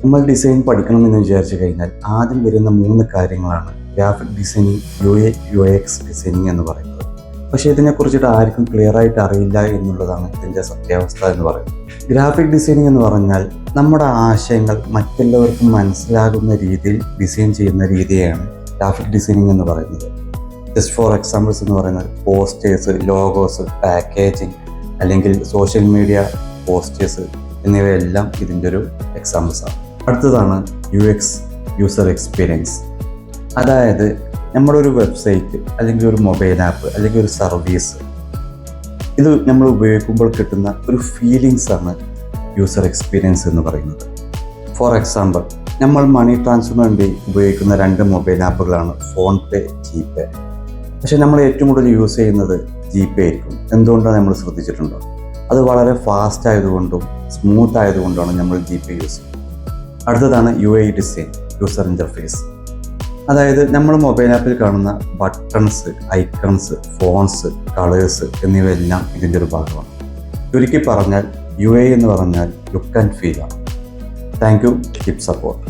നമ്മൾ ഡിസൈൻ പഠിക്കണമെന്ന് വിചാരിച്ചു കഴിഞ്ഞാൽ ആദ്യം വരുന്ന 3 കാര്യങ്ങളാണ് ഗ്രാഫിക് ഡിസൈനിങ്, UX ഡിസൈനിങ് എന്ന് പറയുന്നത്. പക്ഷേ ഇതിനെക്കുറിച്ചിട്ട് ആർക്കും ക്ലിയർ ആയിട്ട് അറിയില്ല എന്നുള്ളതാണ് ഇതിൻ്റെ സത്യാവസ്ഥ എന്ന് പറയുന്നത്. ഗ്രാഫിക് ഡിസൈനിങ് എന്ന് പറഞ്ഞാൽ നമ്മുടെ ആശയങ്ങൾ മറ്റുള്ളവർക്കും മനസ്സിലാകുന്ന രീതിയിൽ ഡിസൈൻ ചെയ്യുന്ന രീതിയാണ് ഗ്രാഫിക് ഡിസൈനിങ് എന്ന് പറയുന്നത്. ജസ്റ്റ് ഫോർ എക്സാമ്പിൾസ് എന്ന് പറയുന്നത് പോസ്റ്റേഴ്സ്, ലോഗോസ്, പാക്കേജിങ് അല്ലെങ്കിൽ സോഷ്യൽ മീഡിയ പോസ്റ്റേഴ്സ് എന്നിവയെല്ലാം ഇതിൻ്റെ ഒരു എക്സാമ്പിൾസാണ്. അടുത്തതാണ് UX, യൂസർ എക്സ്പീരിയൻസ്. അതായത് നമ്മുടെ ഒരു വെബ്സൈറ്റ് അല്ലെങ്കിൽ ഒരു മൊബൈൽ ആപ്പ് അല്ലെങ്കിൽ ഒരു സർവീസ്, ഇത് നമ്മൾ ഉപയോഗിക്കുമ്പോൾ കിട്ടുന്ന ഒരു ഫീലിങ്സ് ആണ് യൂസർ എക്സ്പീരിയൻസ് എന്ന് പറയുന്നത്. ഫോർ എക്സാമ്പിൾ, നമ്മൾ മണി ട്രാൻസ്ഫറിന് വേണ്ടി ഉപയോഗിക്കുന്ന 2 മൊബൈൽ ആപ്പുകളാണ് ഫോൺപേ, ജിപേ. പക്ഷേ നമ്മൾ ഏറ്റവും കൂടുതൽ യൂസ് ചെയ്യുന്നത് ജിപേ ആയിരിക്കും. എന്തുകൊണ്ടാണ് നമ്മൾ ശ്രദ്ധിച്ചിട്ടുണ്ടോ? അത് വളരെ ഫാസ്റ്റ് ആയതുകൊണ്ടും സ്മൂത്ത് ആയതുകൊണ്ടാണ് നമ്മൾ ജിപേ യൂസ് ചെയ്യുന്നത്. അടുത്തതാണ് UI ഡിസൈൻ, യൂസർ ഇൻ്റർഫേസ്. അതായത് നമ്മൾ മൊബൈൽ ആപ്പിൽ കാണുന്ന ബട്ടൺസ്, ഐക്കൺസ്, ഫോൺസ്, കളേഴ്സ് എന്നിവയെല്ലാം ഇതിൻ്റെ ഒരു ഭാഗമാണ്. ചുരുക്കി പറഞ്ഞാൽ UI എന്ന് പറഞ്ഞാൽ ലുക്ക് ആൻഡ് ഫീൽ ആണ്. Thank you, keep support.